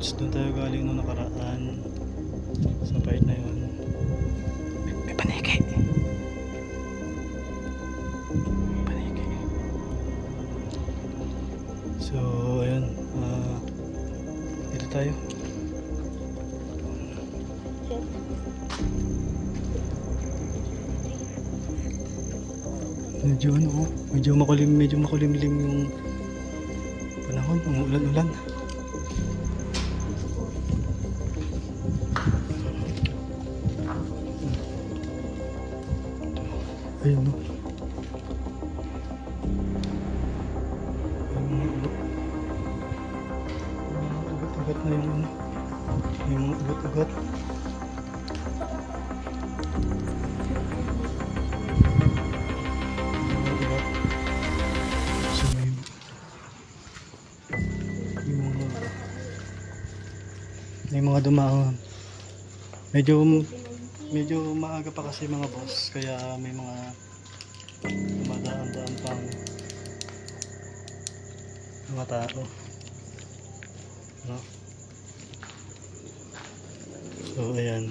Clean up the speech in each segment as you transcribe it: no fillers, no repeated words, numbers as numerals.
loads. Doon tayo galing nung nakaraan sa part na yun. May paniki. May paniki. So ayun, dito tayo. Medyo makulimlim yung panahon, umuulan-ulan. Ayun no. Ugat-ugat na yung ano. Yung mga ugat-ugat. So may mga dumaan. Medyo maaga pa kasi mga boss, kaya may mga dumadaan-daan pang mga tao, no? So ayan,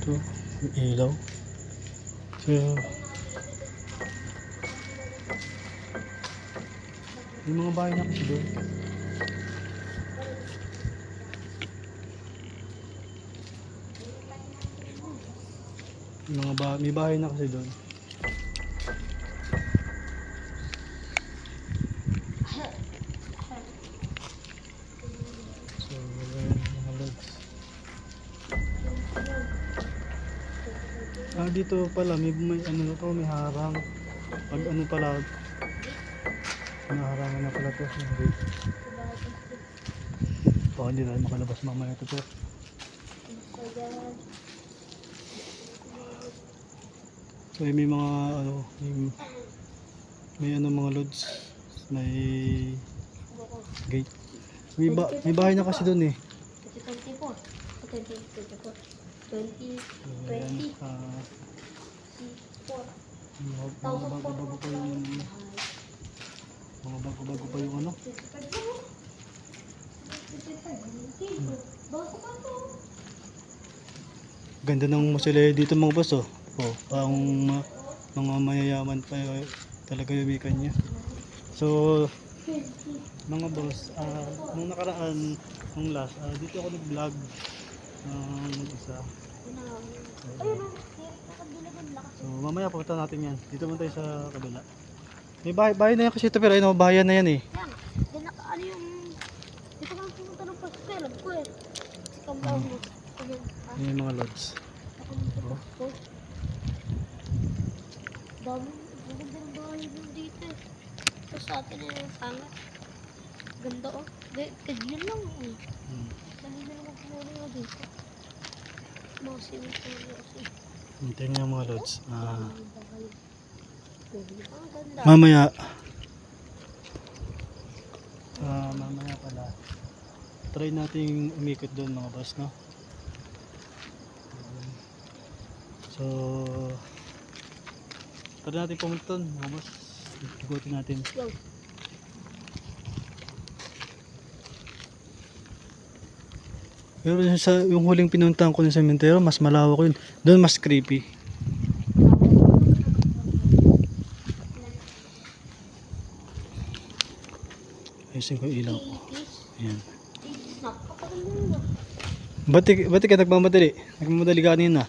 ito yung ilaw. So may mga bahay na kasi doon. May bahay na kasi doon. So, mga lods. Dito pala may ano na to, may harang. Pag ano pala, naharangan na pala to. Hindi na makalabas mamaya ito to. So may mga ano, may ano mga lods, may gate. May bahay na kasi doon eh. 24. 20. Mga bago pa yung ano. Ganda ng musele dito mga boss oh. Ang mga mayayaman pa talaga yung weekend niya. So mga boss, nung nakaraan, nung last, dito ako nag-vlog ng isa. So mamaya pupunta natin yan. Dito muna tayo sa kabila. May bahay na yan kasi ito, pero ayun, bahayan na yan eh. Yan, yan ano yung dito kang pumunta ng pastel, alam ko eh. Kambaw mo. Yan yung mga lods. Dami, maganda ng bahay mo dito eh. Ito sa atin eh, pangat. Ganda oh. Kagyan lang eh. Kanina naman kumuli mo dito. Mga cemetery kasi. Hintayin nga mga lods. Ganda. Mamaya pala try nating umikot doon mga boss, no? So try natin pumunta doon mga boss. Ikutin natin. Yo. Pero yung huling pinuntahan ko ng sementeryo, mas malawak yun. Doon mas creepy. Ayusin ko yung ilaw ko. Ayan. Ba't ka nagmamadali? Nagmamadali ka kanina.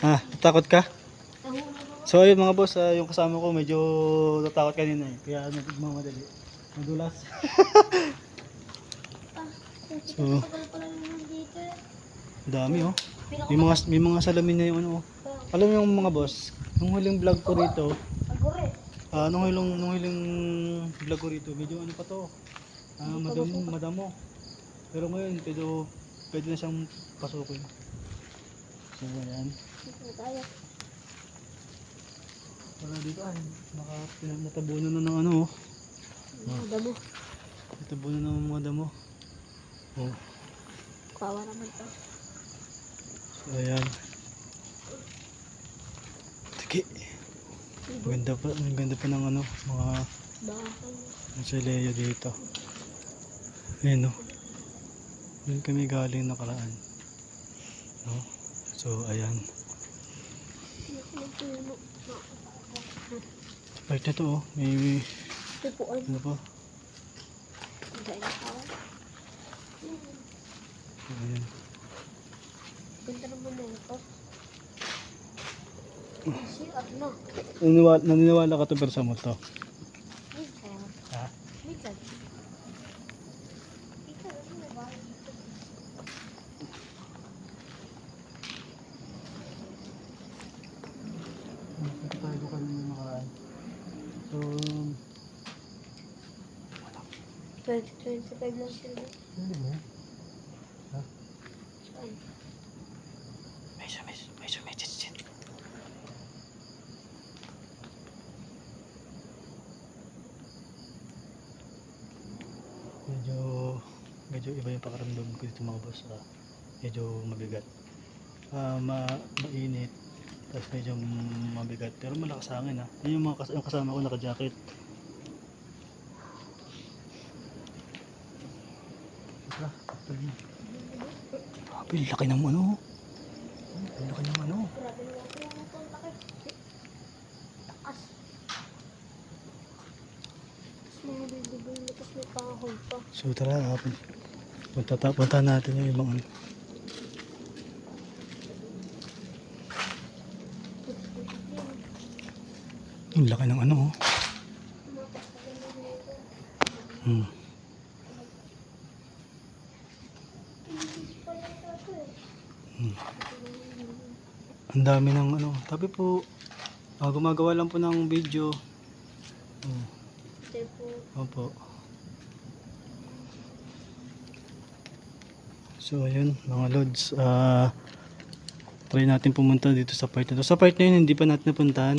Natakot ka? So ayun mga boss, yung kasama ko medyo natakot kanina eh. Kaya nagmamadali. Madulas. So, dami oh. May mga salamin na yung ano oh. Alam mo yung mga boss, nung huling vlog ko rito, nung huling vlog ko rito, medyo ano pa to, madamo. Pero ngayon, pwede na siyang pasukin. So, ayan. Para dito ay, natabunan na ng ano oh. Damo. Natabunan na ng mga damo. Oh. Kawa naman to. So, ayan. Sige. Ang ganda pa ng ano, mga Bahay. Ang Sileo dito. Ayun, no? Doon kami galing nakaraan. No? So, ayan. Nagpuno. Part na to, oh. May, Tupuan. ano pa? Dahil ako. So, ayan. Ganda naman na ito. Kasi ano? Naniniwala ka to pero sa mo to? Minsan. Ha? Minsan. Ikaw, ano na ba? Ito tayo doon kami nakaraan. So, 2025 lang sila. hindi mo. Ha? Saan? May sumitit. Medyo iba yung pakaramdam ko dito mga boss. Medyo mabigat. Mainit. Tapos medyo mabigat. Pero malakas sa hangin ha. Yun yung mga yung kasama ko naka-jacket. Tara, grabe, laki ng ano. Laki ng ano. Grabe naman po yung ito. Lakas. Tapos mga bibigay na tapos may kahoy pa. So tara, punta natin yung ibang ano. Ang laki ng ano. Hmm. Ang dami ng ano. Tabi po, gumagawa lang po ng video. Opo. So ayun mga lods, try natin pumunta dito sa part na to. Sa part na yun hindi pa natin napuntahan.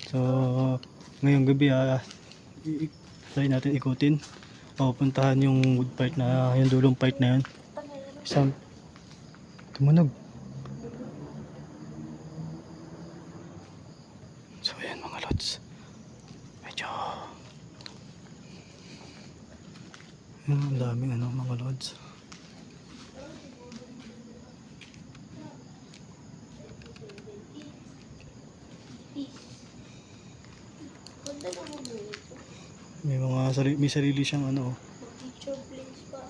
So ngayong gabi try natin ikutin. Pupuntahan yung wood part na, yung dulong part na yun. Isang tumunog. So ayan mga lods. Medyo ang daming ano mga lods. Ganda naman mo ito. May sarili siyang ano. Mag-picture place pa.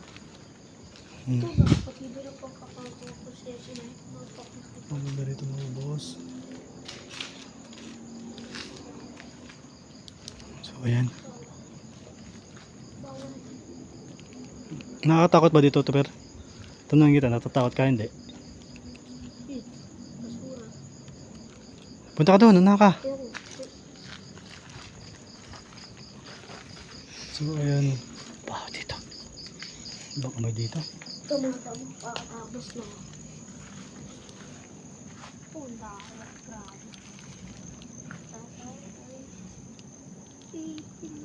Hmm. Ito ba? Pag-iba ng pagkakagawa ko siya sinahit. Ang ganda rito mga boss. So ayan. Bawal. Nakakatakot ba dito, Tupper? Tanong kita, natatakot ka hindi? Basura. Punta ka doon, ka. Pero, So ayan. Dito. Baka may dito. tumatang paakabos na. Punta ako. Grabe.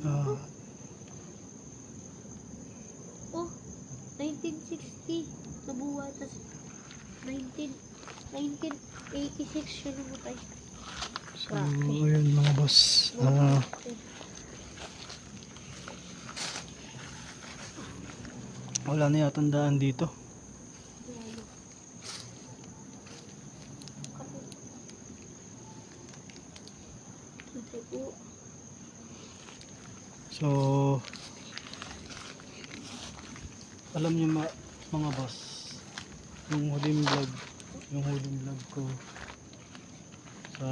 Ah, Oh, 1960 nabuhay, tas 1986 siya namatay. so ayan mga boss. Wala na yata tandaan dito. So alam niyo mga boss, yung huling vlog ko sa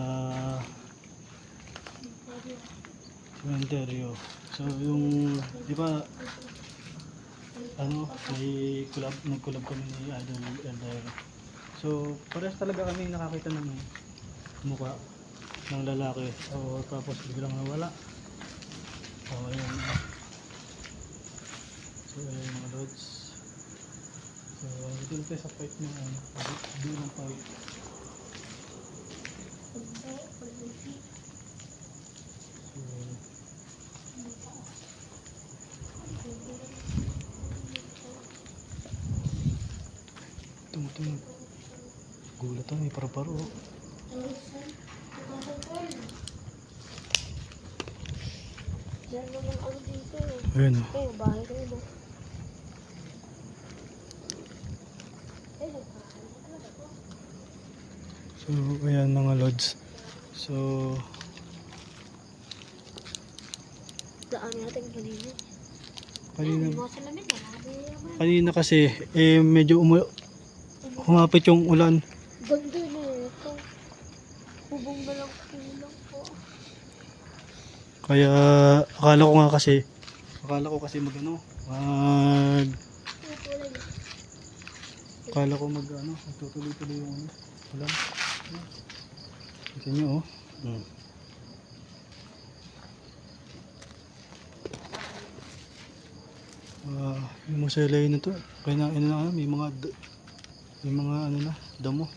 cemetery. So yung di ba ano, nag-collab kami ni Idol Elder. So parehas talaga kami nakakita ng mukha ng lalaki. So tapos biglang nawala. So ayun. So ayun mga lods. So dito na tayo sa fight ng dulang fight. So tumutunog. Gulat ako, may paro-paro. Yan naman ano dito. Ayun Eh, bahay ko yun. So, ayan mga lods. So, Daan natin kanina. kanina, Mga salamin na. kanina kasi, medyo humapit yung ulan. Ganda na ito. Bubong na lang kulang po. Kaya, akala ko kasi magtutuloy-tuloy yung ulan. Kita nyo, oh. Yung muselay na to, kaya may mga ano na, damo.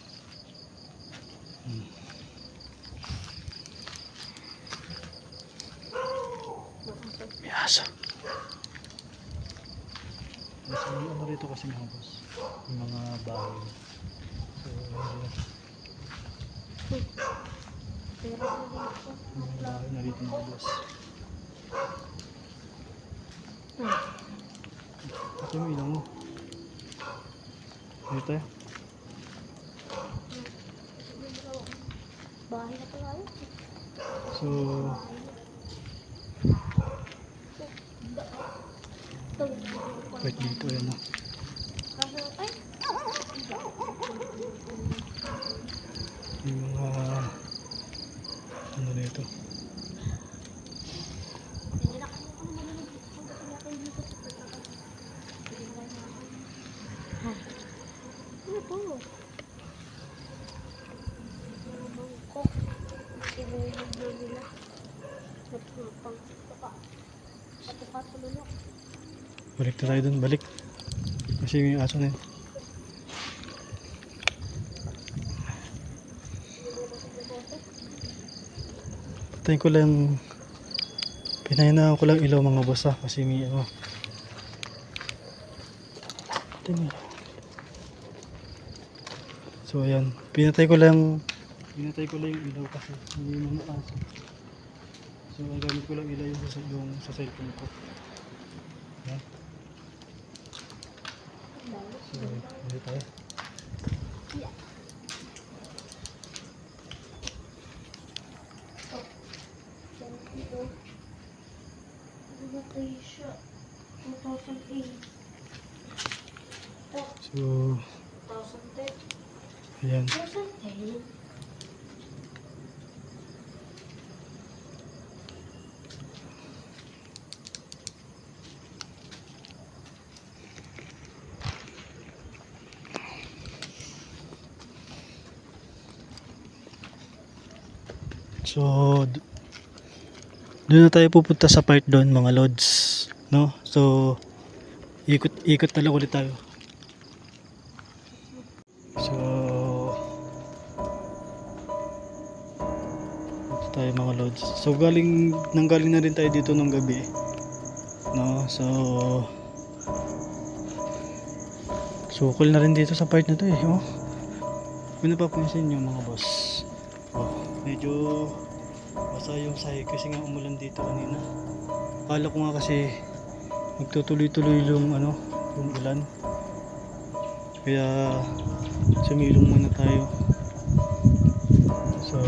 May aso. So, ano rito kasi mga boss, yung mga bahay. So, yung mga bahay na rito mga boss. Ito yung ilaw mo. Dito tayo. Bahay na pala yun. So, right dito yan o. Ay! Yung mga ano nito. Hindi na kami ako nalilig. Hanggang wala kayo dito sa pagkakal. Hindi na kayo ano to? Mga mangkok. Inuumog na nila. Matupang tuka. Matuka sa lunok. Balik na tayo dun, balik. Kasi may aso na yun. Patayin ko lang, pinahinaan ko lang ilaw mga boss ha, kasi may ano. Patayin mo. So ayan, pinatay ko lang yung ilaw kasi may mga aso. So ang gamit ko lang ilaw yung sa cellphone ko. Ayan. So, dito tayo. Asia 2008. So, 2010. ayan. 2010? So, doon na tayo pupunta sa part doon mga lods, no? So, ikot na lang ulit tayo. So, ito tayo mga lods. So, nanggaling na rin tayo dito nung gabi, no? So, sukol na rin dito sa part na to eh, oh. Kung napapansin nyo mga boss, oh, medyo basa yung sahig kasi nga umulan dito kanina. Akala ko nga kasi magtutuloy-tuloy yung ulan. Kaya sumilong muna tayo. So,